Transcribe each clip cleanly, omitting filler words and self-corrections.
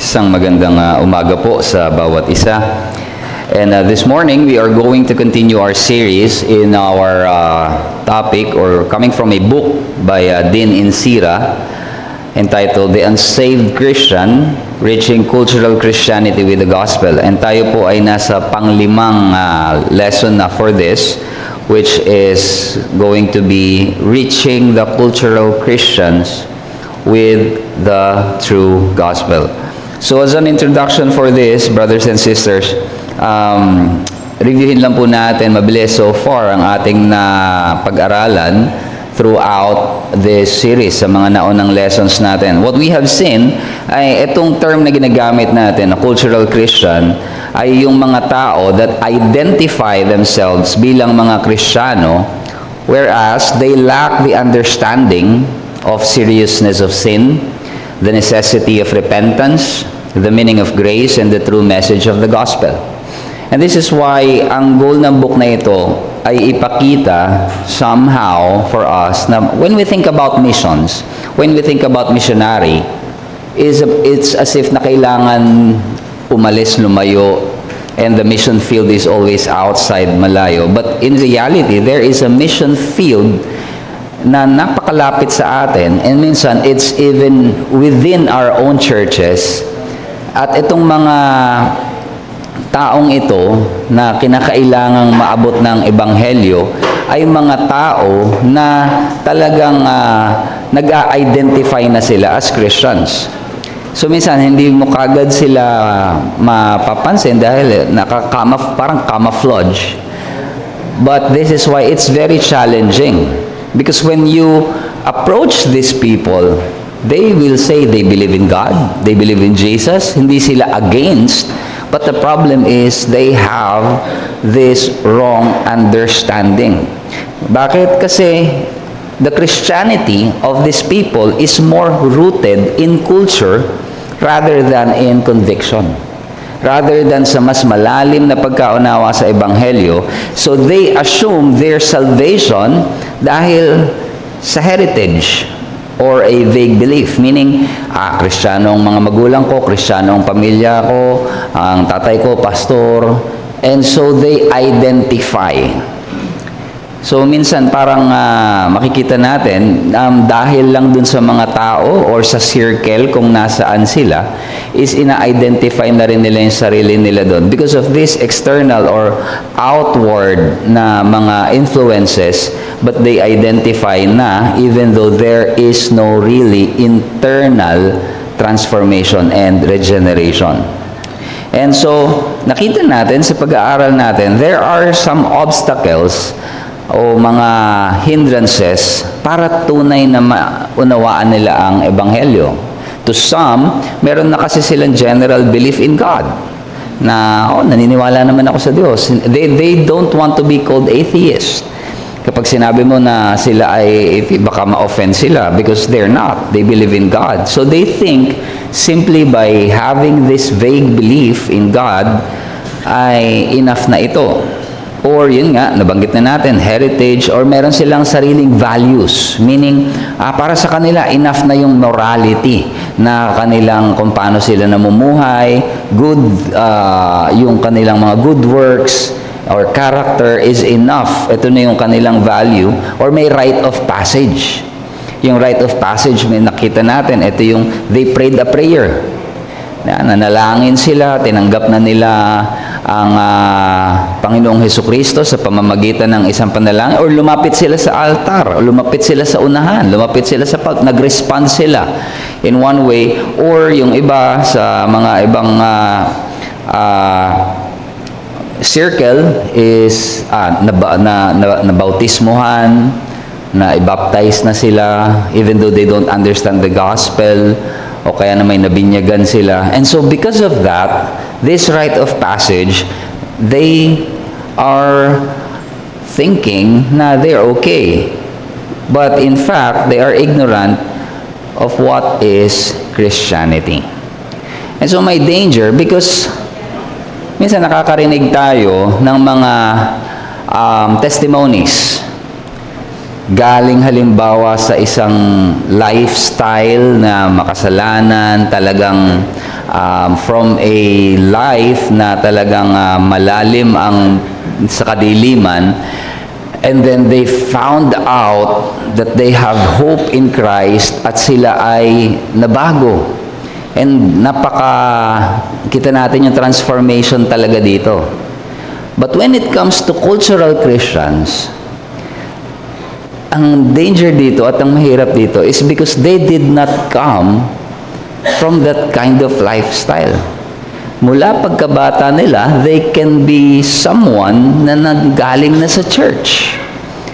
Isang magandang umaga po sa bawat isa. And this morning, we are going to continue our series in our topic, or coming from a book by Dean Insira, entitled The Unsaved Christian, Reaching Cultural Christianity with the Gospel. And tayo po ay nasa panglimang lesson na for this, which is going to be reaching the cultural Christians with the true gospel. So as an introduction for this, brothers and sisters, reviewin lang po natin mabilis so far ang ating na pag-aralan throughout this series sa mga naunang lessons natin. What we have seen ay itong term na ginagamit natin, na cultural Christian, ay yung mga tao that identify themselves bilang mga Kristiyano, whereas they lack the understanding of seriousness of sin, the necessity of repentance, the meaning of grace, and the true message of the gospel. And this is why ang goal ng book na ito ay ipakita somehow for us na when we think about missions, when we think about missionary, it's as if na kailangan umalis, lumayo, and the mission field is always outside, malayo. But in reality, there is a mission field na napakalapit sa atin, and minsan it's even within our own churches. At itong mga taong ito na kinakailangang maabot ng ebanghelyo ay mga tao na talagang nag-a-identify na sila as Christians. So minsan hindi mo kagad sila mapapansin dahil parang camouflage. But this is why it's very challenging. Because when you approach these people, they will say they believe in God, they believe in Jesus, hindi sila against, but the problem is they have this wrong understanding. Bakit? Kasi the Christianity of these people is more rooted in culture rather than in conviction. Rather than sa mas malalim na pagkaunawa sa Ebanghelyo. So they assume their salvation dahil sa heritage or a vague belief. Meaning, Kristiyano ang mga magulang ko, Kristiyano ang pamilya ko, ang tatay ko, pastor. And so they identify. So minsan parang makikita natin dahil lang dun sa mga tao or sa circle kung nasaan sila is ina-identify na rin nila yung sarili nila dun because of this external or outward na mga influences, but they identify na even though there is no really internal transformation and regeneration. And so nakita natin sa pag-aaral natin, there are some obstacles o mga hindrances para tunay na maunawaan nila ang ebanghelyo. To some, meron na kasi silang general belief in God. Na, naniniwala naman ako sa Diyos. They don't want to be called atheist. Kapag sinabi mo na sila ay atheist, baka ma-offend sila because they're not. They believe in God. So they think simply by having this vague belief in God ay enough na ito. Or yun nga, nabanggit na natin, heritage, or meron silang sariling values. Meaning, para sa kanila, enough na yung morality na kanilang kung paano sila namumuhay, good, yung kanilang mga good works, or character is enough. Ito na yung kanilang value. Or may rite of passage. Yung rite of passage, may nakita natin, ito yung they prayed a prayer. Nanalangin sila, tinanggap na nila ang Panginoong Hesukristo sa pamamagitan ng isang panalangin, or lumapit sila sa altar, o lumapit sila sa unahan, lumapit sila sa nag-respond sila in one way, or yung iba sa mga ibang circle is nabautismuhan, na i-baptize na sila even though they don't understand the gospel, o kaya na may nabinyagan sila. And so because of that, this rite of passage, they are thinking na they're okay. But in fact, they are ignorant of what is Christianity. And so may danger because minsan nakakarinig tayo ng mga testimonies galing halimbawa sa isang lifestyle na makasalanan, talagang from a life na talagang malalim ang sa kadiliman, and then they found out that they have hope in Christ at sila ay nabago. And kita natin yung transformation talaga dito. But when it comes to cultural Christians, ang danger dito at ang mahirap dito is because they did not come from that kind of lifestyle. Mula pagkabata nila, they can be someone na nanggaling na sa church.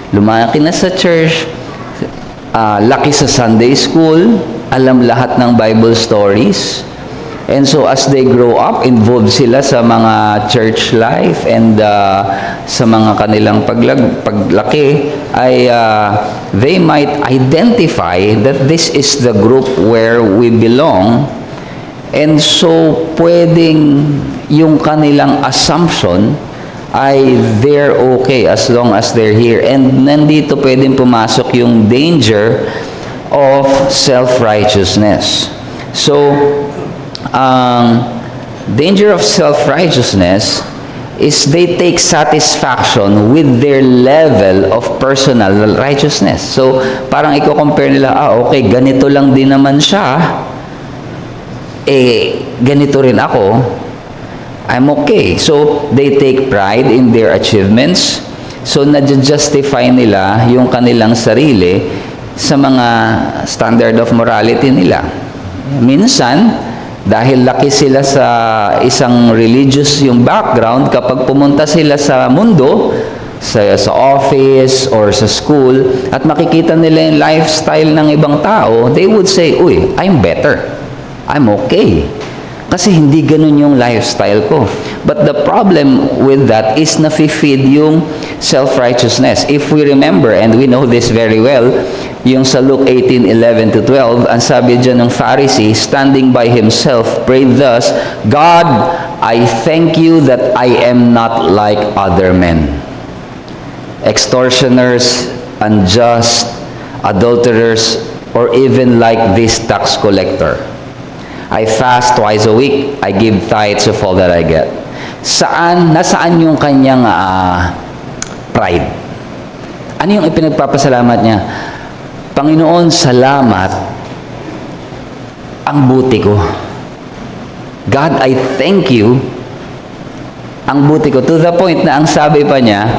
Lumaki na sa church, laki sa Sunday school, alam lahat ng Bible stories. And so as they grow up, involved sila sa mga church life and sa mga kanilang paglaki, ay they might identify that this is the group where we belong. And so, pwedeng yung kanilang assumption ay they're okay as long as they're here. And nandito pwedeng pumasok yung danger of self-righteousness. So, ang danger of self-righteousness is they take satisfaction with their level of personal righteousness. So, parang i-compare nila, okay, ganito lang din naman siya, ganito rin ako, I'm okay. So, they take pride in their achievements. So, nadjustify nila yung kanilang sarili sa mga standard of morality nila. Minsan, dahil laki sila sa isang religious yung background, kapag pumunta sila sa mundo, sa office or sa school, at makikita nila yung lifestyle ng ibang tao, they would say, uy, I'm better. I'm okay. Kasi hindi ganun yung lifestyle ko. But the problem with that is nafe-feed yung self-righteousness. If we remember, and we know this very well, yung sa Luke 18:11-12, ang sabi dyan ng Pharisee, standing by himself, prayed thus, God, I thank you that I am not like other men. Extortioners, unjust, adulterers, or even like this tax collector. I fast twice a week. I give tithes of all that I get. Nasaan yung kanyang pride? Ano yung ipinagpapasalamat niya? Panginoon, salamat. Ang buti ko. God, I thank you. Ang buti ko. To the point na ang sabi pa niya,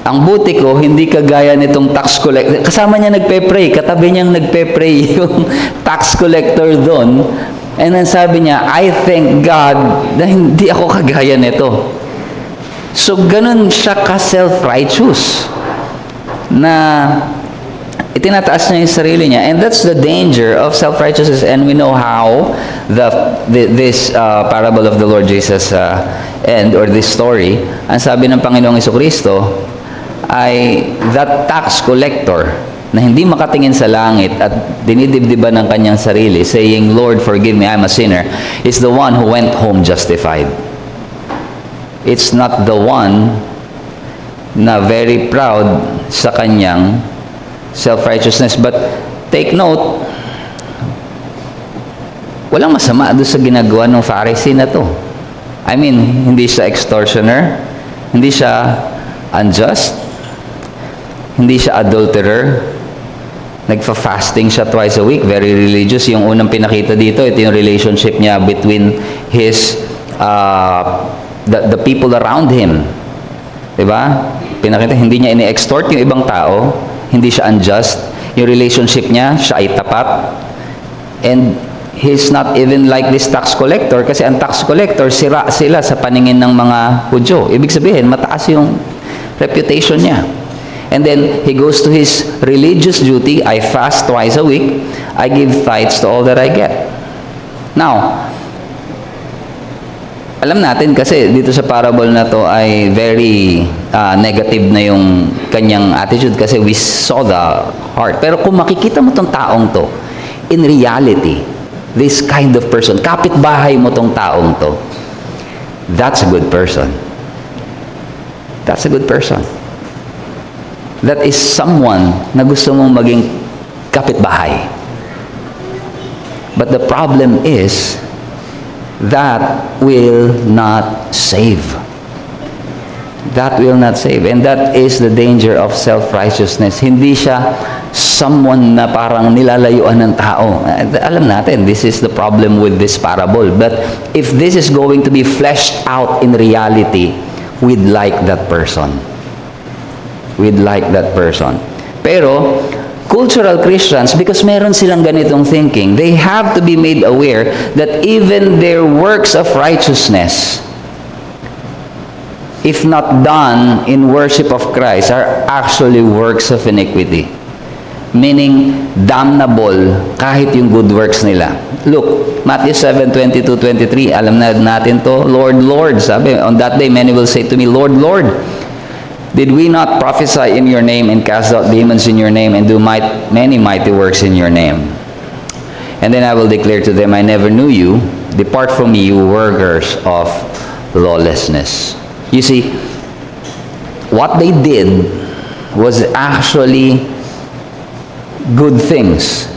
ang buti ko, hindi kagaya nitong tax collector. Kasama niya nagpe-pray. Katabi niyang nagpe-pray yung tax collector doon. And then sabi niya, I thank God na hindi ako kagaya nito. So, ganun siya ka-self-righteous. Na itinataas niya yung sarili niya. And that's the danger of self-righteousness. And we know how this parable of the Lord Jesus or this story, ang sabi ng Panginoong Jesucristo, ay that tax collector na hindi makatingin sa langit at dinidibdiban ng kanyang sarili, saying, Lord, forgive me, I'm a sinner, is the one who went home justified. It's not the one na very proud sa kanyang self-righteousness. But take note, walang masama doon sa ginagawa ng Pharisee na to. I mean, hindi siya extortioner, hindi siya unjust, hindi siya adulterer, nagfa-fasting siya twice a week, very religious. Yung unang pinakita dito, ito yung relationship niya between his, the people around him. Diba? Pinakita, hindi niya ini-extort yung ibang tao, hindi siya unjust. Yung relationship niya, siya ay tapat. And he's not even like this tax collector, kasi ang tax collector, sira sila sa paningin ng mga Hudyo. Ibig sabihin, mataas yung reputation niya. And then, he goes to his religious duty, I fast twice a week, I give tithes to all that I get. Now, alam natin kasi dito sa parable na to ay very negative na yung kanyang attitude kasi we saw the heart. Pero kung makikita mo tong taong to, in reality, this kind of person, kapitbahay mo tong taong to, that's a good person. That's a good person. That is someone na gusto mong maging kapitbahay. But the problem is, that will not save. That will not save. And that is the danger of self-righteousness. Hindi siya someone na parang nilalayuan ng tao. Alam natin, this is the problem with this parable. But if this is going to be fleshed out in reality, we'd like that person. We'd like that person. Pero, cultural Christians, because meron silang ganitong thinking, they have to be made aware that even their works of righteousness, if not done in worship of Christ, are actually works of iniquity. Meaning, damnable kahit yung good works nila. Look, Matthew 7:22-23, alam na natin to, Lord, Lord, sabi, on that day many will say to me, Lord, Lord, did we not prophesy in your name and cast out demons in your name and do many mighty works in your name? And then I will declare to them, I never knew you. Depart from me, you workers of lawlessness. You see, what they did was actually good things.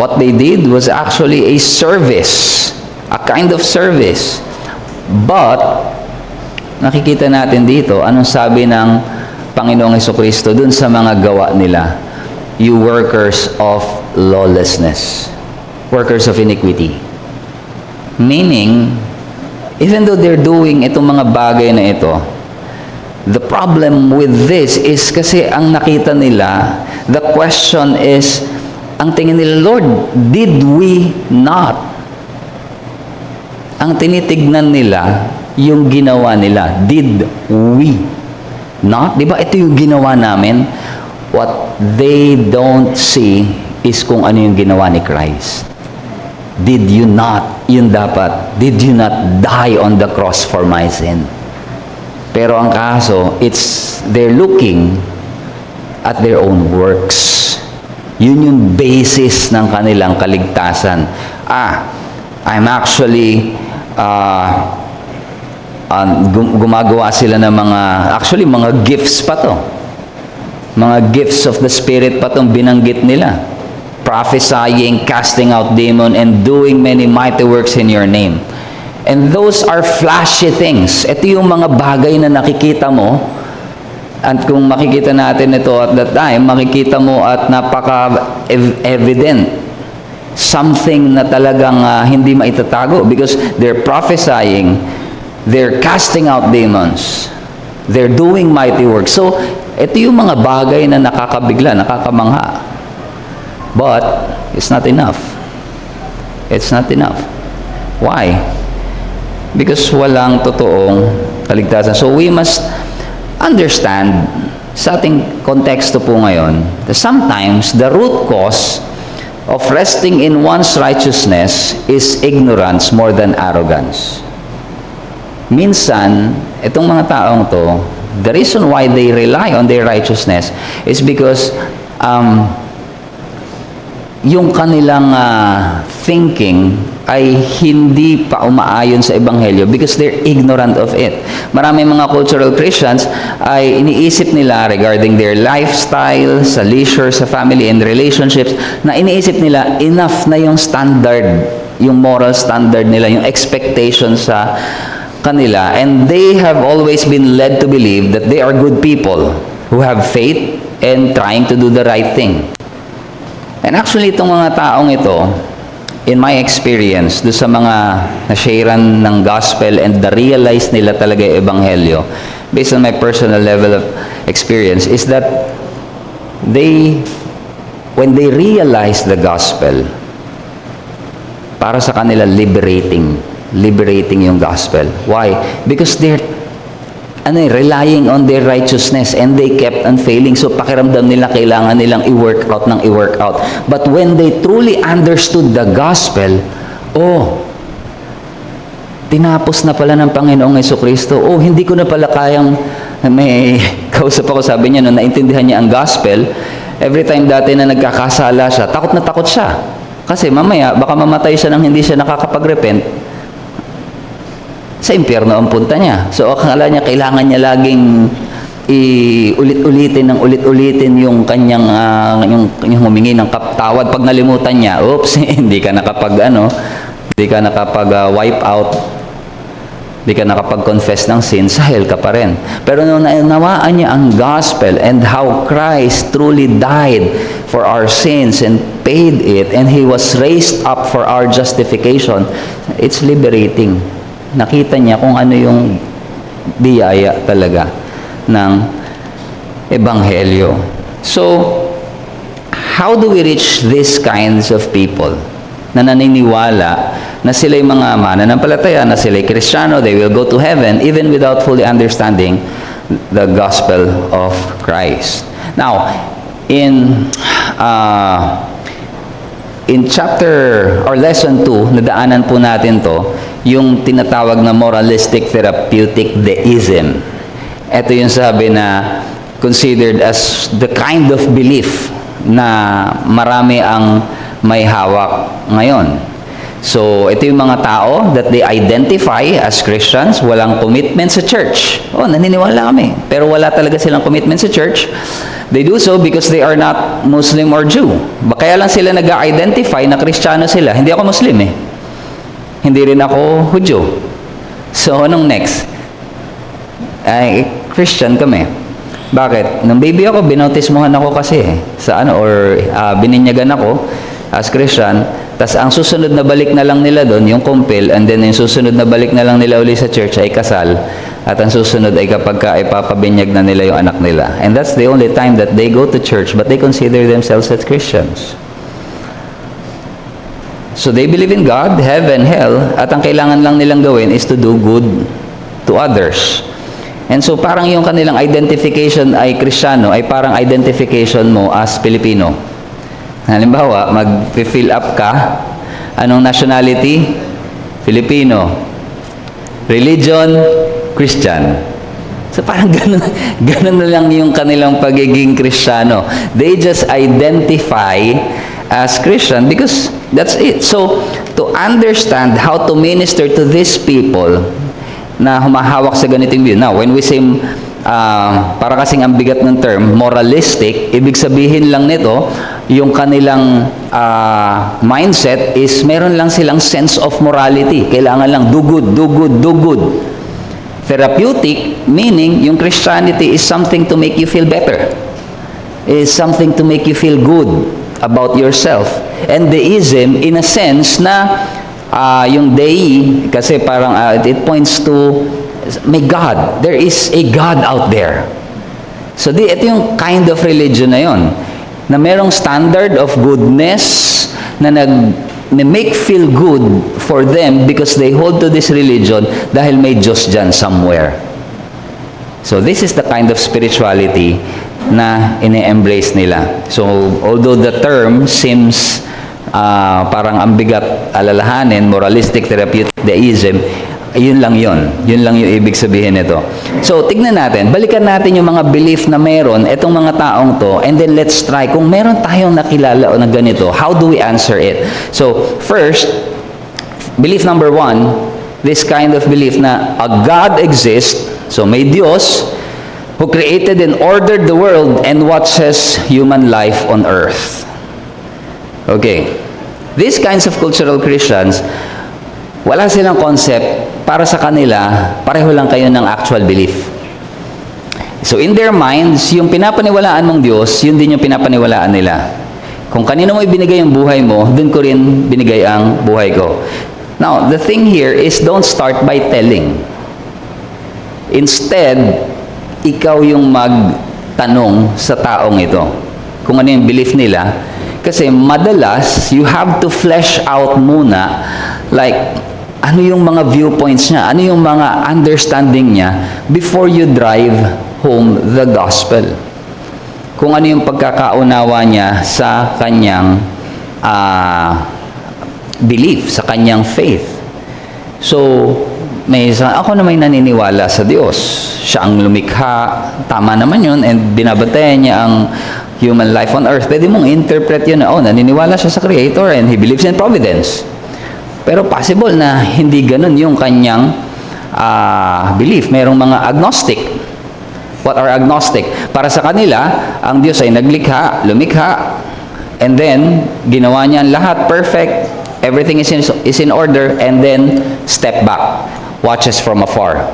What they did was actually a service, a kind of service. But, nakikita natin dito, anong sabi ng Panginoong Hesukristo dun sa mga gawa nila? You workers of lawlessness. Workers of iniquity. Meaning, even though they're doing itong mga bagay na ito, the problem with this is kasi ang nakita nila, the question is, ang tingin nila, Lord, did we not? Ang tinitignan nila, yung ginawa nila, did we not? Di ba ito yung ginawa namin? What they don't see is kung ano yung ginawa ni Christ. Did you not? Yun dapat. Did you not die on the cross for my sin? Pero ang kaso, they're looking at their own works. Yun yung basis ng kanilang kaligtasan. I'm actually gumagawa sila ng mga gifts pa to. Mga gifts of the Spirit pa tong binanggit nila. Prophesying, casting out demon, and doing many mighty works in your name. And those are flashy things. Ito yung mga bagay na nakikita mo. At kung makikita natin ito at that time, makikita mo at napaka-evident. Something na talagang hindi maitatago. Because they're prophesying, they're casting out demons, they're doing mighty works. So, ito yung mga bagay na nakakabigla, nakakamangha. But, it's not enough. It's not enough. Why? Because walang totoong kaligtasan. So, we must understand, sa ating konteksto po ngayon, that sometimes the root cause of resting in one's righteousness is ignorance more than arrogance. Minsan, itong mga taong to, the reason why they rely on their righteousness is because yung kanilang thinking ay hindi pa umaayon sa Ebanghelyo because they're ignorant of it. Marami mga cultural Christians ay iniisip nila regarding their lifestyle, sa leisure, sa family and relationships, na iniisip nila enough na yung standard, yung moral standard nila, yung expectation sa kanila, and they have always been led to believe that they are good people who have faith and trying to do the right thing. And actually, itong mga taong ito, in my experience, do sa mga na-sharean ng gospel and na-realize nila talaga yung ebanghelyo, based on my personal level of experience, is that when they realize the gospel, para sa kanila liberating yung gospel. Why? Because they're relying on their righteousness and they kept on failing. So pakiramdam nila kailangan nilang i-work out. But when they truly understood the gospel, tinapos na pala ng Panginoong Hesukristo. Hindi ko na pala kayang, may kausap ako, sabi niya, nung naintindihan niya ang gospel, every time dati na nagkakasala siya, takot na takot siya. Kasi mamaya, baka mamatay siya nang hindi siya nakakapag-repent. Sa impyerno ang punta niya. So, akala niya, kailangan niya laging ulit-ulitin yung kanyang, yung humingi ng kaptawad. Pag nalimutan niya, hindi ka di ka nakapag-wipe out, di ka nakapag-confess ng sin, sa hell ka pa rin. Pero nung naunawaan niya ang gospel and how Christ truly died for our sins and paid it, and He was raised up for our justification, it's liberating. Nakita niya kung ano yung biyaya talaga ng Ebanghelyo. So, how do we reach these kinds of people na naniniwala na sila'y mga mananampalataya, na sila'y Kristiyano, they will go to heaven even without fully understanding the gospel of Christ? Now, in chapter or lesson 2, nadaanan po natin to, yung tinatawag na moralistic therapeutic deism. Ito yung sabi na considered as the kind of belief na marami ang may hawak ngayon. So, ito yung mga tao that they identify as Christians, walang commitment sa church. Oh, naniniwala kami. Pero wala talaga silang commitment sa church. They do so because they are not Muslim or Jew. Kaya lang sila nag-identify na Kristiyano sila. Hindi ako Muslim eh. Hindi rin ako Hudyo. So, anong next? Ay, Christian kami. Bakit? Nung baby ako, binautismohan ako kasi sa bininyagan ako as Christian. Tas ang susunod na balik na lang nila doon, yung kumpil, and then yung susunod na balik na lang nila uli sa church ay kasal. At ang susunod ay kapag ipapabinyag na nila yung anak nila. And that's the only time that they go to church, but they consider themselves as Christians. So they believe in God, heaven, hell, at ang kailangan lang nilang gawin is to do good to others. And so parang yung kanilang identification ay Kristiyano, ay parang identification mo as Pilipino. Halimbawa, mag-fill up ka, anong nationality? Filipino. Religion? Christian. So parang ganun na lang yung kanilang pagiging Kristiyano. They just identify as Christian because that's it. So, to understand how to minister to these people na humahawak sa ganitong view. Now, when we say, para kasing ang bigat ng term, moralistic, ibig sabihin lang nito, yung kanilang mindset is meron lang silang sense of morality. Kailangan lang do good, do good, do good. Therapeutic, meaning yung Christianity is something to make you feel better. Is something to make you feel good about yourself. And deism, in a sense na yung dei, kasi parang it points to may God. There is a God out there. So ito yung kind of religion na yon, na merong standard of goodness na make feel good for them because they hold to this religion dahil may Diyos dyan somewhere. So this is the kind of spirituality na ini-embrace nila. So although the term seems parang ambigat alalahanin, moralistic therapeutic deism, yun lang yun. Yun lang yung ibig sabihin nito. So, tignan natin. Balikan natin yung mga belief na meron itong mga taong to, and then let's try. Kung meron tayong nakilala o na ganito, how do we answer it? So, first, belief number 1, this kind of belief na a God exists, so may Diyos, who created and ordered the world and watches human life on earth. Okay. These kinds of cultural Christians, wala silang concept. Para sa kanila, pareho lang kayo ng actual belief. So in their minds, yung pinapaniwalaan mong Diyos, yun din yung pinapaniwalaan nila. Kung kanino mo ibinigay ang buhay mo, dun ko rin binigay ang buhay ko. Now, the thing here is don't start by telling. Instead, ikaw yung magtanong sa taong ito kung ano yung belief nila. Kasi madalas, you have to flesh out muna, like, ano yung mga viewpoints niya, ano yung mga understanding niya before you drive home the gospel. Kung ano yung pagkakaunawa niya sa kanyang belief, sa kanyang faith. So, ako na may naniniwala sa Diyos. Siya ang lumikha, tama naman yun, and binabantayan niya ang human life on earth. Pwede mong interpret yun na, naniniwala siya sa Creator and He believes in providence. Pero possible na hindi ganun yung kanyang belief. Merong mga agnostic. What are agnostic? Para sa kanila, ang Diyos ay lumikha, and then, ginawa niya ang lahat perfect, everything is in order, and then step back, watches from afar.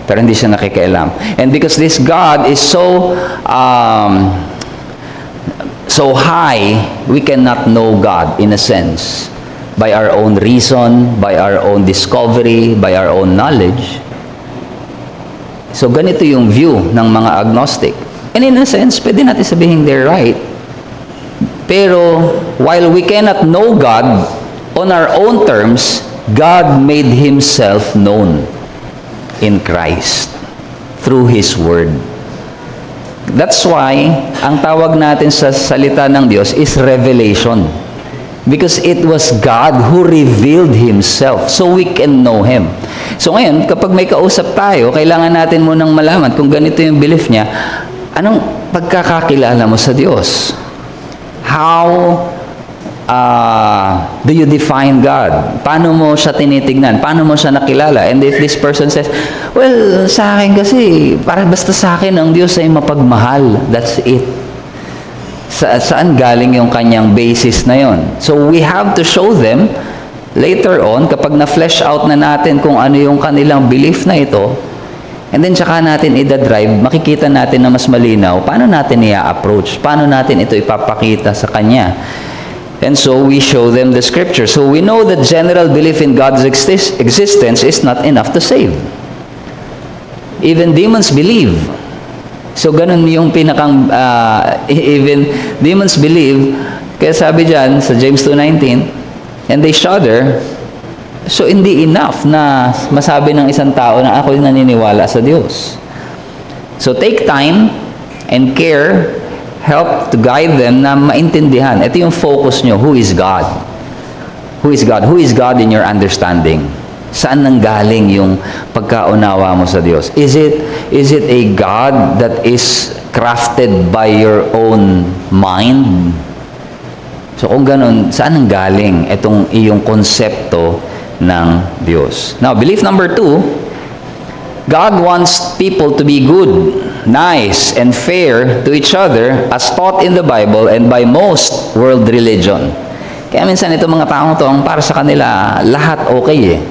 Pero hindi siya nakikialam. And because this God is so high, we cannot know God in a sense by our own reason, by our own discovery, by our own knowledge. So ganito yung view ng mga agnostic. And in a sense, pwede natin sabihin they're right. Pero while we cannot know God on our own terms, God made Himself known in Christ through His Word. That's why ang tawag natin sa salita ng Diyos is revelation. Because it was God who revealed Himself so we can know Him. So ngayon, kapag may kausap tayo, kailangan natin munang malaman kung ganito yung belief niya, anong pagkakakilala mo sa Diyos? How do you define God? Paano mo siya tinitignan? Paano mo siya nakilala? And if this person says, well, sa akin kasi, para basta sa akin, ang Diyos ay mapagmahal. That's it. Saan galing yung kanyang basis na yon? So we have to show them later on, kapag na-flesh out na natin kung ano yung kanilang belief na ito, and then tsaka natin i-drive, makikita natin na mas malinaw, paano natin i-approach? Paano natin ito ipapakita sa kanya? And so we show them the scripture. So we know that general belief in God's existence is not enough to save. Even demons believe. So ganun yung pinakang, even demons believe. Kaya sabi dyan sa James 2:19, and they shudder. So hindi enough na masabi ng isang tao na ako'y naniniwala sa Diyos. So take time and care, help to guide them na maintindihan. Ito yung focus nyo. Who is God? Who is God? Who is God in your understanding? Saan nanggaling yung pagkaunawa mo sa Diyos? Is it a God that is crafted by your own mind? So kung ganun, saan nanggaling itong iyong konsepto ng Diyos? Now, belief number 2, God wants people to be good, nice, and fair to each other as taught in the Bible and by most world religion. Kaya minsan itong mga taong to, ang para sa kanila, lahat okay eh.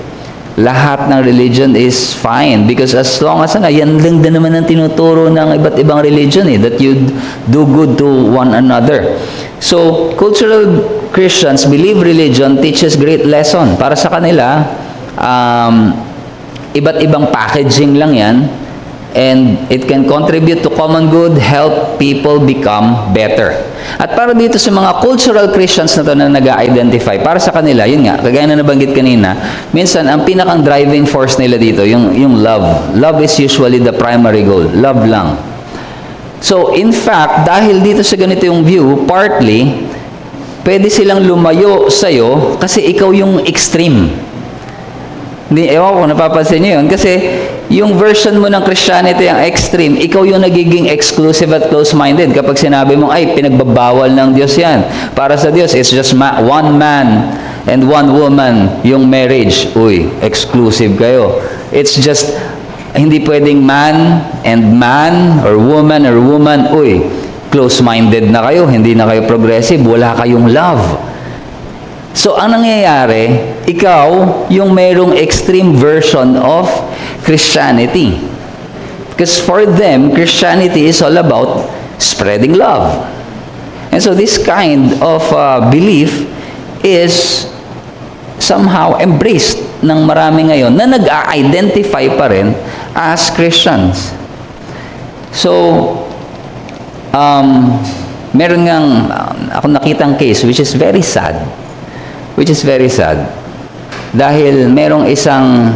Lahat ng religion is fine because as long as yan lang din naman ang tinuturo ng iba't ibang religion eh, that you do good to one another. So, cultural Christians believe religion teaches great lesson. Para sa kanila, iba't ibang packaging lang yan, and it can contribute to common good, help people become better. At para dito sa mga cultural Christians na to na nag-identify, para sa kanila, yun nga, kagaya na nabanggit kanina, minsan ang pinakang driving force nila dito, yung love. Love is usually the primary goal. Love lang. So, in fact, dahil dito sa ganito yung view, partly, pwede silang lumayo sa'yo kasi ikaw yung extreme. Ewan ko, napapansin niyo yun. Kasi yung version mo ng Christianity, ang extreme, ikaw yung nagiging exclusive at close-minded. Kapag sinabi mo, ay, pinagbabawal ng Diyos yan. Para sa Diyos, it's just one man and one woman yung marriage. Uy, exclusive kayo. It's just, hindi pwedeng man and man or woman. Uy, close-minded na kayo. Hindi na kayo progressive. Wala kayong love. So, ang nangyayari, ikaw yung mayroong extreme version of Christianity. Because for them, Christianity is all about spreading love. And so, this kind of belief is somehow embraced ng marami ngayon na nag-a-identify pa rin as Christians. So, meron ngang ako nakitang case which is very sad. Dahil merong isang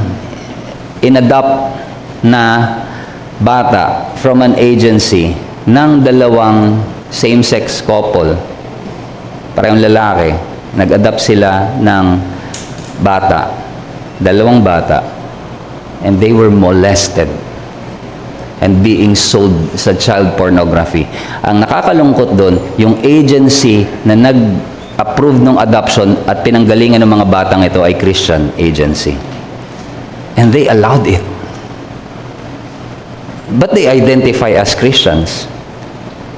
inadopt na bata from an agency ng dalawang same-sex couple. Parehong lalaki. Nag-adopt sila ng bata. Dalawang bata. And they were molested and being sold sa child pornography. Ang nakakalungkot doon, yung agency na nag-approve ng adoption at pinanggalingan ng mga batang ito ay Christian agency. And they allowed it. But they identify as Christians.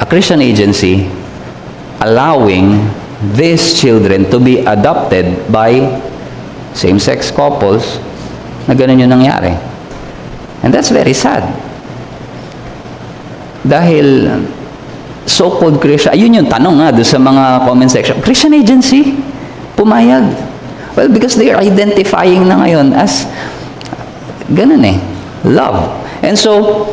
A Christian agency allowing these children to be adopted by same-sex couples na ganun yung nangyari. And that's very sad. Dahil so-called Christian, ayun yung tanong nga doon sa mga comment section, Christian agency, pumayag. Well, because they are identifying na ngayon as ganun love. And so,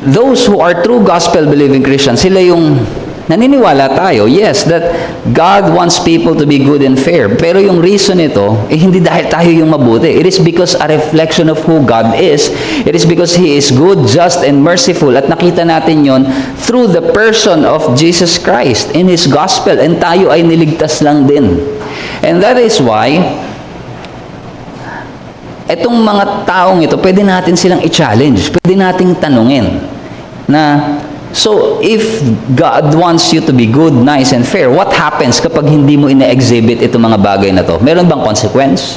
those who are true gospel-believing Christians, sila yung naniniwala tayo, yes, that God wants people to be good and fair. Pero yung reason nito, hindi dahil tayo yung mabuti. It is because a reflection of who God is. It is because He is good, just, and merciful. At nakita natin yon through the person of Jesus Christ in His gospel. And tayo ay niligtas lang din. And that is why, etong mga taong ito, pwede natin silang i-challenge. Pwede nating tanungin na, so, if God wants you to be good, nice, and fair, what happens kapag hindi mo ina-exhibit itong mga bagay na to? Meron bang consequence?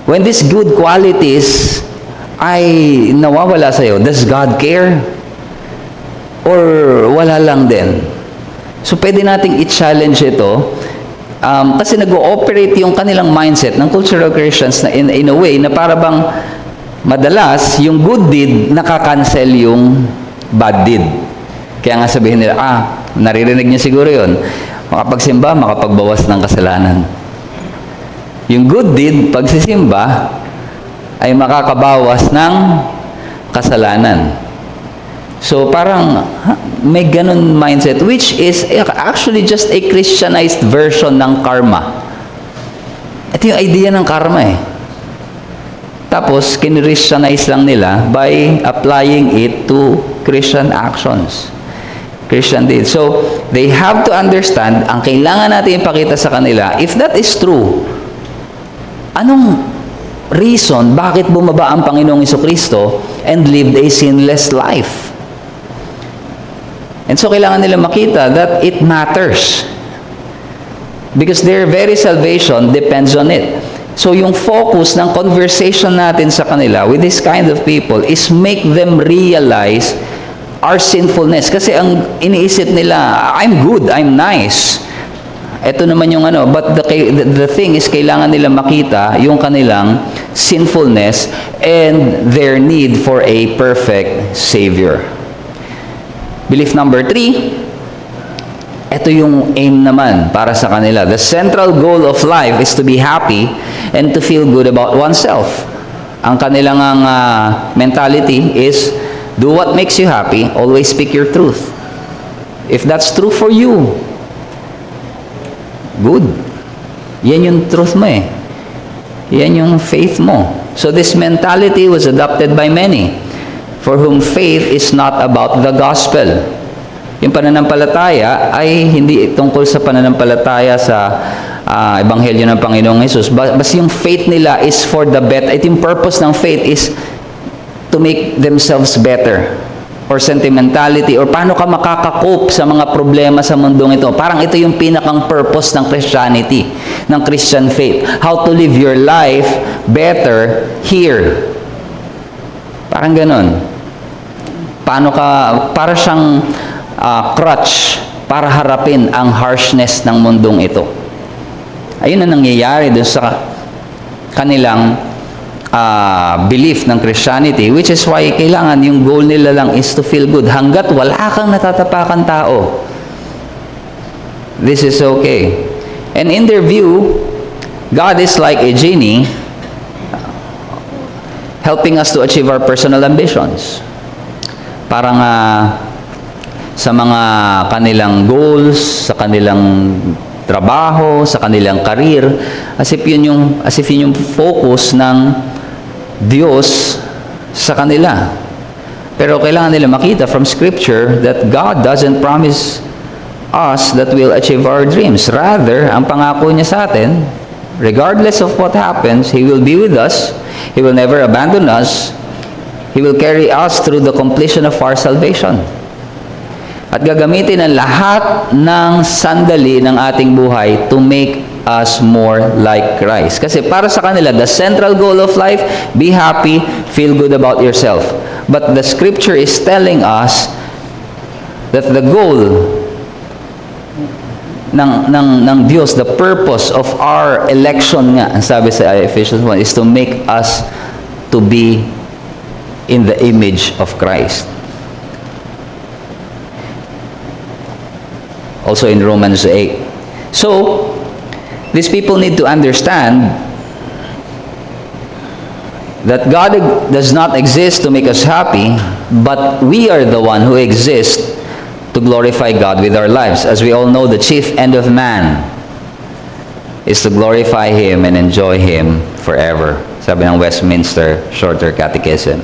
When these good qualities ay nawawala sa'yo, does God care? Or wala lang din? So, pwede nating i-challenge ito kasi nag-ooperate yung kanilang mindset ng cultural Christians na in a way na para bang madalas yung good deed nakakancel yung bad deed. Kaya nga sabihin nila, naririnig niyo siguro yun, makapagsimba, makapagbawas ng kasalanan. Yung good deed, pagsisimba, ay makakabawas ng kasalanan. So parang may ganun mindset, which is actually just a Christianized version ng karma. Ito yung idea ng karma Tapos, kinristiyanize lang nila by applying it to Christian actions. Christian deeds. So, they have to understand, ang kailangan natin ipakita sa kanila, if that is true, anong reason bakit bumaba ang Panginoong Jesucristo and lived a sinless life? And so, kailangan nila makita that it matters. Because their very salvation depends on it. So, yung focus ng conversation natin sa kanila with this kind of people is make them realize our sinfulness. Kasi ang iniisip nila, I'm good, I'm nice. Ito naman yung but the thing is, kailangan nila makita yung kanilang sinfulness and their need for a perfect Savior. Belief number 3, ito yung aim naman para sa kanila. The central goal of life is to be happy and to feel good about oneself. Ang kanilang mentality is, do what makes you happy, always speak your truth. If that's true for you, good. Yan yung truth mo Yan yung faith mo. So this mentality was adopted by many, for whom faith is not about the gospel. Yung pananampalataya ay hindi tungkol sa pananampalataya sa Ebanghelyo ng Panginoong Hesus. Basta yung faith nila is for the better. Ito yung purpose ng faith is to make themselves better. Or sentimentality, or paano ka makakakope sa mga problema sa mundong ito. Parang ito yung pinakang purpose ng Christianity, ng Christian faith. How to live your life better here. Parang ganun. Paano ka, para siyang crutch para harapin ang harshness ng mundong ito. Ayun ang nangyayari dun sa kanilang belief ng Christianity, which is why kailangan yung goal nila lang is to feel good. Hanggat wala kang natatapakan tao, this is okay. And in their view, God is like a genie helping us to achieve our personal ambitions. Parang sa mga kanilang goals, sa kanilang trabaho, sa kanilang career, as if yun yung focus ng Diyos sa kanila. Pero kailangan nila makita from Scripture that God doesn't promise us that we'll achieve our dreams. Rather, ang pangako niya sa atin, regardless of what happens, He will be with us, He will never abandon us, He will carry us through the completion of our salvation. At gagamitin ang lahat ng sandali ng ating buhay to make us more like Christ. Kasi para sa kanila, the central goal of life, be happy, feel good about yourself. But the Scripture is telling us that the goal ng Diyos, the purpose of our election nga, ang sabi sa Ephesians 1, is to make us to be in the image of Christ. Also in Romans 8. So, these people need to understand that God does not exist to make us happy, but we are the one who exists to glorify God with our lives. As we all know, the chief end of man is to glorify Him and enjoy Him forever. Sabi ng Westminster Shorter Catechism.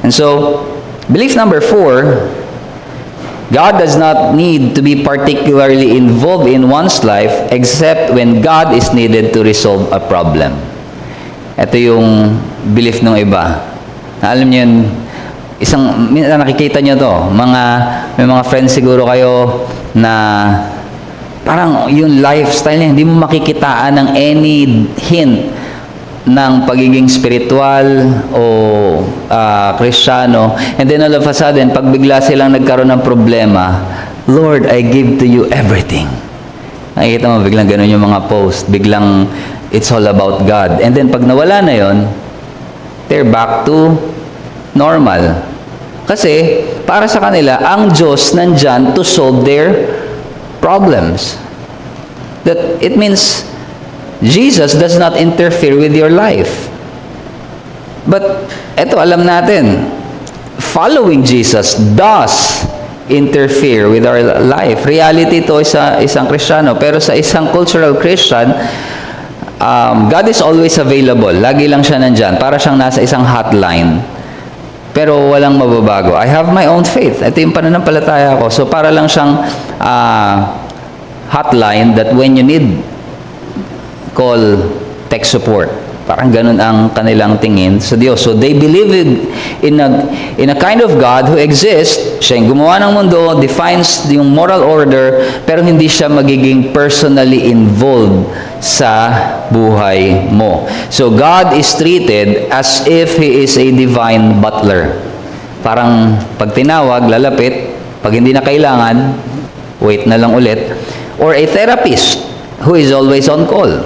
And so, belief number 4, God does not need to be particularly involved in one's life except when God is needed to resolve a problem. Ito yung belief ng iba. Alam niyo yun, nakikita niyo to, may mga friends siguro kayo na parang yung lifestyle niya, hindi mo makikitaan ng any hint ng pagiging spiritual o Kristiyano, and then all of a sudden, pag bigla silang nagkaroon ng problema, Lord, I give to you everything. Nakikita mo, biglang ganun yung mga post, biglang it's all about God. And then pag nawala na yon, they're back to normal. Kasi, para sa kanila, ang Diyos nandyan to solve their problems. That it means Jesus does not interfere with your life. But, eto, alam natin, following Jesus does interfere with our life. Reality ito sa isang Kristiyano. Pero sa isang cultural Christian, God is always available. Lagi lang siya nandyan. Para siyang nasa isang hotline. Pero walang mababago. I have my own faith. Ito yung pananampalataya ko. So, para lang siyang hotline that when you need, call tech support. Parang ganun ang kanilang tingin sa Diyos. So they believe in a kind of God who exists. Siya yung gumawa ng mundo, defines yung moral order, pero hindi siya magiging personally involved sa buhay mo. So God is treated as if He is a divine butler. Parang pag tinawag, lalapit. Pag hindi na kailangan, wait na lang ulit. Or a therapist who is always on call.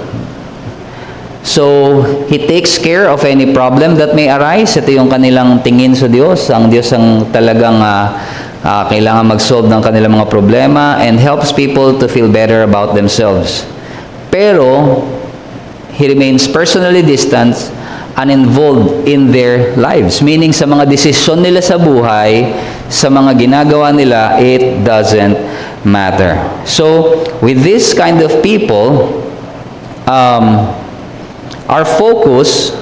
So, He takes care of any problem that may arise. Ito yung kanilang tingin sa Diyos. Ang Diyos ang talagang kailangan mag-solve ng kanilang mga problema and helps people to feel better about themselves. Pero, He remains personally distant, uninvolved in their lives. Meaning, sa mga desisyon nila sa buhay, sa mga ginagawa nila, it doesn't matter. So, with this kind of people, our focus,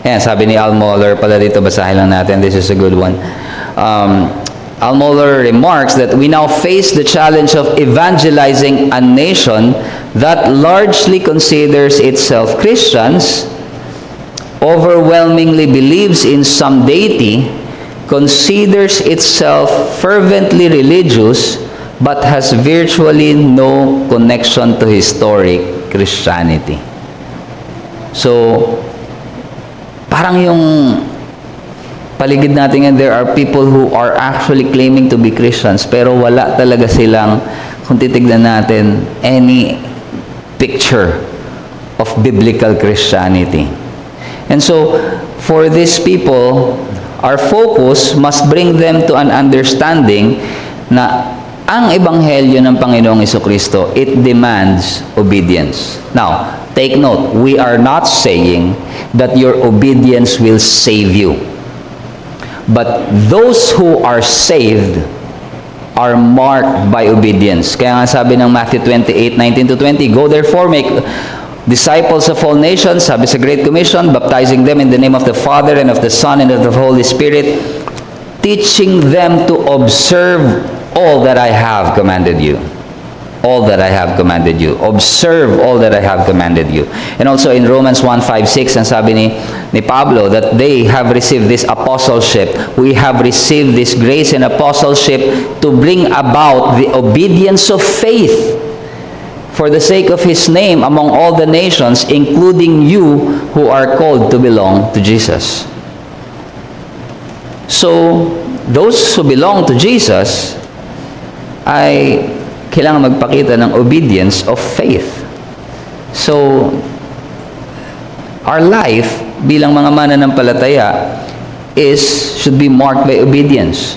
sabi ni Al Mohler pala dito, basahin lang natin, this is a good one. Al Mohler remarks that we now face the challenge of evangelizing a nation that largely considers itself Christians, overwhelmingly believes in some deity, considers itself fervently religious, but has virtually no connection to historic Christianity. So, parang yung paligid natin ngayon, there are people who are actually claiming to be Christians, pero wala talaga silang, kung titignan natin, any picture of biblical Christianity. And so, for these people, our focus must bring them to an understanding na ang ebanghelyo ng Panginoong Jesucristo, it demands obedience. Now, take note, we are not saying that your obedience will save you. But those who are saved are marked by obedience. Kaya nga sabi ng Matthew 28:19-20, Go therefore, make disciples of all nations, sabi sa Great Commission, baptizing them in the name of the Father and of the Son and of the Holy Spirit, teaching them to observe all that I have commanded you. All that I have commanded you. Observe all that I have commanded you. And also in Romans 1:5-6, ang sabi ni Pablo that they have received this apostleship. We have received this grace and apostleship to bring about the obedience of faith for the sake of His name among all the nations, including you who are called to belong to Jesus. So, those who belong to Jesus, ay kailangan magpakita ng obedience of faith. So, our life bilang mga mananampalataya should be marked by obedience.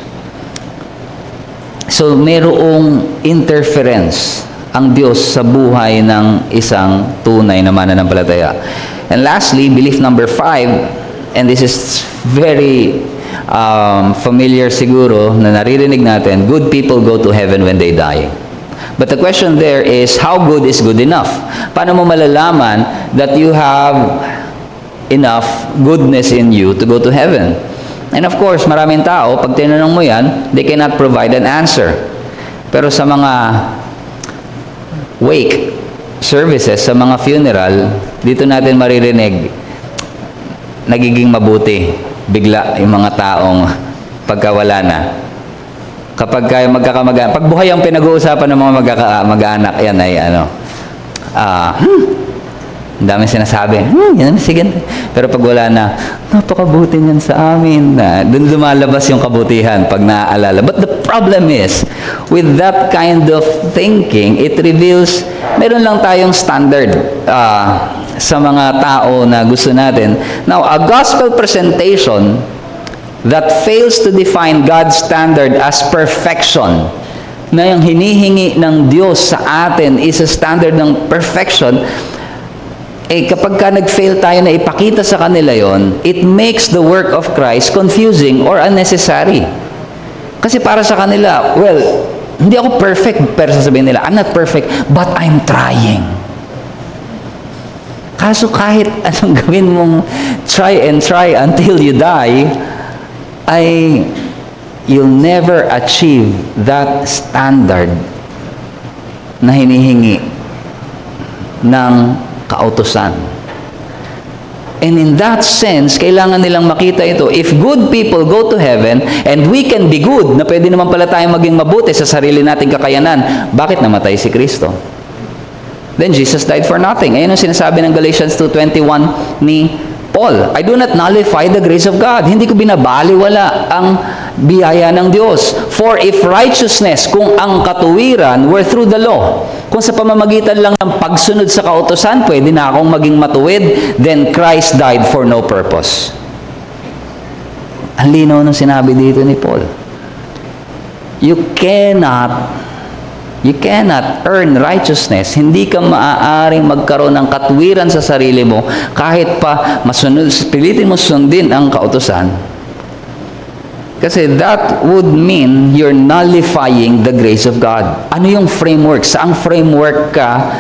So, merong interference ang Diyos sa buhay ng isang tunay na mananampalataya. And lastly, belief number 5, and this is very familiar siguro na naririnig natin, good people go to heaven when they die. But the question there is, how good is good enough? Paano mo malalaman that you have enough goodness in you to go to heaven? And of course, maraming tao, pag tinanong mo yan, they cannot provide an answer. Pero sa mga wake services, sa mga funeral, dito natin maririnig, nagiging mabuti bigla yung mga taong pagkawala na. Kapag kayo magkakamag-anak, pag buhay ang pinag-uusapan ng mga mag-anak, yan ay ang daming sinasabi, yan, sige. Pero pag wala na, napakabuti niyan sa amin. Doon lumalabas yung kabutihan pag naaalala. But the problem is, with that kind of thinking, it reveals, meron lang tayong standard sa mga tao na gusto natin. Now, a gospel presentation that fails to define God's standard as perfection, na yung hinihingi ng Diyos sa atin is a standard ng perfection, kapag ka nag-fail tayo na ipakita sa kanila yon, it makes the work of Christ confusing or unnecessary. Kasi para sa kanila, well, hindi ako perfect, pero sasabihin nila, I'm not perfect, but I'm trying. Kaso kahit anong gawin mong try and try until you die, you'll never achieve that standard na hinihingi ng kautusan. And in that sense, kailangan nilang makita ito. If good people go to heaven, and we can be good, na pwede naman pala tayong maging mabuti sa sarili nating kakayanan, bakit namatay si Kristo? Then Jesus died for nothing. Ayun ang sinasabi ng Galatians 2:21 ni Paul. I do not nullify the grace of God. Hindi ko binabaliwala ang biyaya ng Diyos. For if righteousness, kung ang katuwiran were through the law, kung sa pamamagitan lang ng pagsunod sa kautusan, pwede na akong maging matuwid, then Christ died for no purpose. Ang linaw ng sinabi dito ni Paul. You cannot earn righteousness. Hindi ka maaaring magkaroon ng katwiran sa sarili mo kahit pa pilitin mo sundin ang kautusan. Kasi that would mean you're nullifying the grace of God. Ano yung framework? Saang framework ka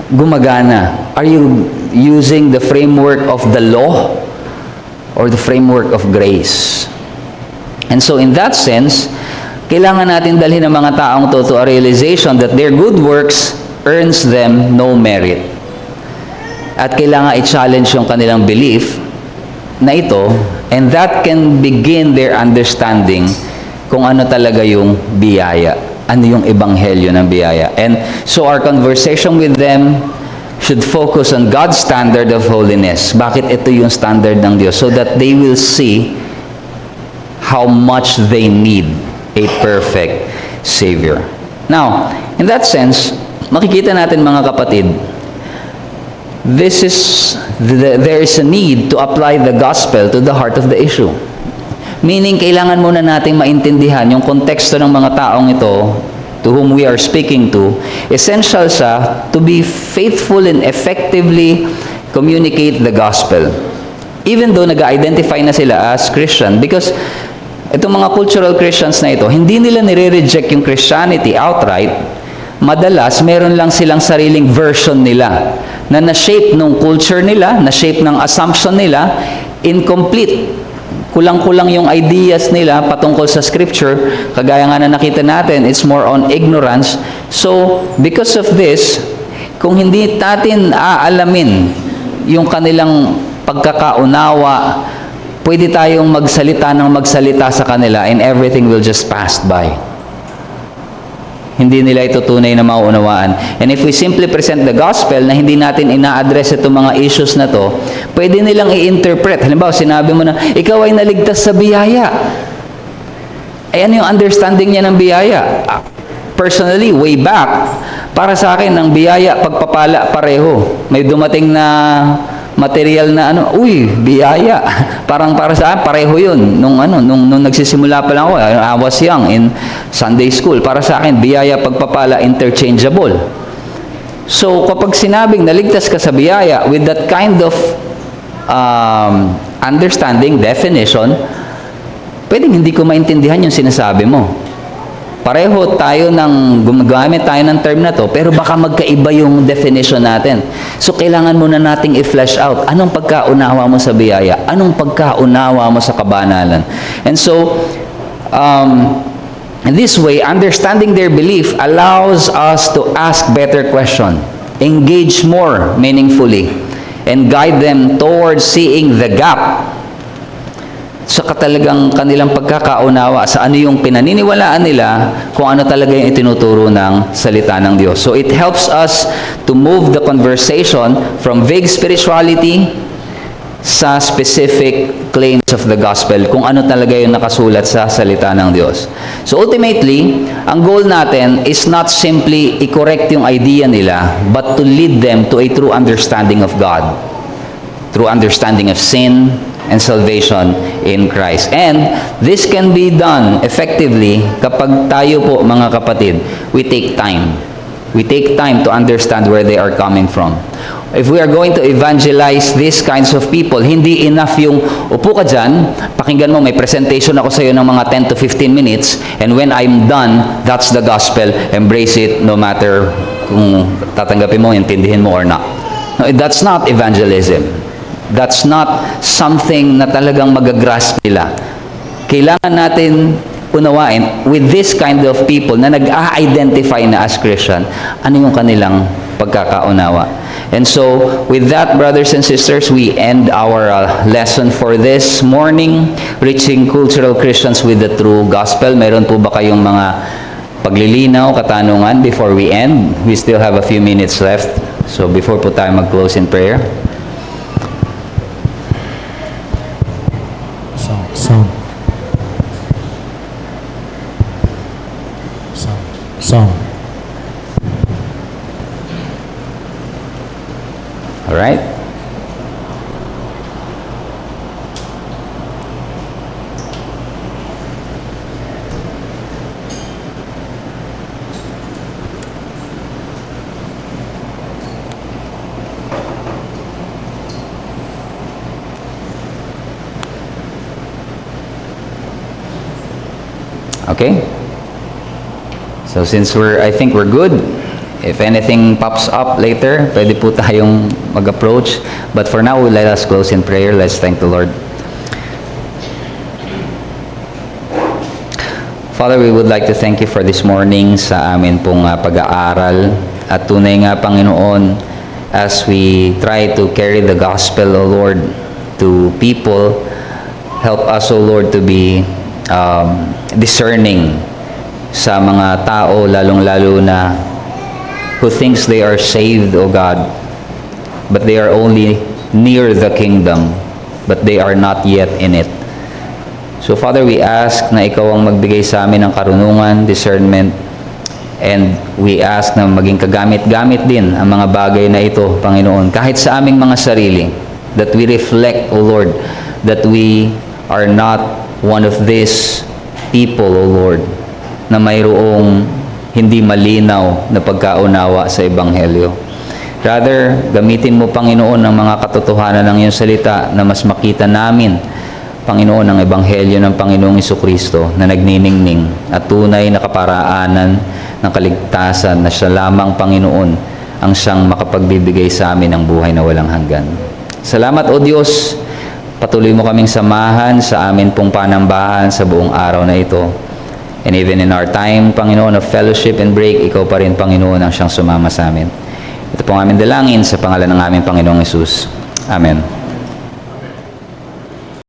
gumagana? Are you using the framework of the law or the framework of grace? And so in that sense, kailangan natin dalhin ng mga taong to a realization that their good works earns them no merit. At kailangan i-challenge yung kanilang belief na ito, and that can begin their understanding kung ano talaga yung biyaya, ano yung ebanghelyo ng biyaya. And so our conversation with them should focus on God's standard of holiness. Bakit ito yung standard ng Diyos? So that they will see how much they need a perfect Savior. Now, in that sense, makikita natin mga kapatid, there is a need to apply the gospel to the heart of the issue. Meaning, kailangan muna nating maintindihan yung konteksto ng mga taong ito to whom we are speaking to. Essential siya to be faithful and effectively communicate the gospel. Even though nag-identify na sila as Christian, because itong mga cultural Christians na ito, hindi nila nire-reject yung Christianity outright. Madalas, meron lang silang sariling version nila na na-shape nung culture nila, na-shape ng assumption nila, incomplete. Kulang-kulang yung ideas nila patungkol sa scripture. Kagaya nga na nakita natin, it's more on ignorance. So, because of this, kung hindi natin aalamin yung kanilang pagkakaunawa, pwede tayong magsalita sa kanila and everything will just pass by. Hindi nila ito tunay na mauunawaan. And if we simply present the gospel na hindi natin ina-address itong mga issues na to, pwede nilang i-interpret. Halimbawa, sinabi mo na, ikaw ay naligtas sa biyaya. Ay ano yung understanding niya ng biyaya? personally, way back, para sa akin, ang biyaya, pagpapala, pareho. May dumating na material na uy, biyaya. Parang para sa akin, pareho yun. Nung nagsisimula pa lang ako, I was young in Sunday school. Para sa akin, biyaya, pagpapala, interchangeable. So, kapag sinabing naligtas ka sa biyaya, with that kind of understanding, definition, pwedeng hindi ko maintindihan yung sinasabi mo. Pareho tayo gumagamit tayo ng term na to, pero baka magkaiba yung definition natin. So, kailangan muna nating i-flesh out. Anong pagkaunawa mo sa biyaya? Anong pagkaunawa mo sa kabanalan? And so, in this way, understanding their belief allows us to ask better questions, engage more meaningfully, and guide them towards seeing the gap sa katalagang kanilang pagkakaunawa sa ano yung pinaniniwalaan nila, kung ano talaga yung itinuturo ng salita ng Diyos. So it helps us to move the conversation from vague spirituality sa specific claims of the gospel, kung ano talaga yung nakasulat sa salita ng Diyos. So ultimately, ang goal natin is not simply i-correct yung idea nila, but to lead them to a true understanding of God, true understanding of sin and salvation in Christ. And this can be done effectively kapag tayo po, mga kapatid, we take time. We take time to understand where they are coming from. If we are going to evangelize these kinds of people, hindi enough yung, upo ka dyan, pakinggan mo, may presentation ako sa iyo ng mga 10 to 15 minutes, and when I'm done, that's the gospel, embrace it no matter kung tatanggapin mo, intindihin mo or not. No, that's not evangelism. That's not something na talagang magagrasp nila. Kailangan natin unawain with this kind of people na nag-a-identify na as Christian, ano yung kanilang pagkakaunawa. And so, with that, brothers and sisters, we end our lesson for this morning, Reaching Cultural Christians with the True Gospel. Meron po ba kayong mga paglilinaw, katanungan before we end? We still have a few minutes left. So, before po tayo mag-close in prayer. Song. All right. Okay. So since I think we're good. If anything pops up later, pwede po tayong mag-approach. But for now, let us close in prayer. Let's thank the Lord. Father, we would like to thank you for this morning sa amin pong pag-aaral. At tunay nga, Panginoon, as we try to carry the gospel, O Lord, to people, help us, O Lord, to be discerning sa mga tao, lalong-lalo na who thinks they are saved, O God, but they are only near the kingdom, but they are not yet in it. So, Father, we ask na Ikaw ang magbigay sa amin ng karunungan, discernment, and we ask na maging kagamit-gamit din ang mga bagay na ito, Panginoon, kahit sa aming mga sarili, that we reflect, O Lord, that we are not one of these people, O Lord, na mayroong hindi malinaw na pagkaunawa sa Ebanghelyo. Rather, gamitin mo, Panginoon, ang mga katotohanan ng iyong salita na mas makita namin, Panginoon, ang Ebanghelyo ng Panginoong Jesucristo na nagniningning at tunay na kaparaanan ng kaligtasan na siya lamang, Panginoon, ang siyang makapagbibigay sa amin ng buhay na walang hanggan. Salamat, O Diyos. Patuloy mo kaming samahan sa amin pong panambahan sa buong araw na ito. And even in our time, Panginoon, of fellowship and break, Ikaw pa rin, Panginoon, ang siyang sumama sa amin. Ito pong aming dalangin sa pangalan ng aming Panginoong Hesus. Amen.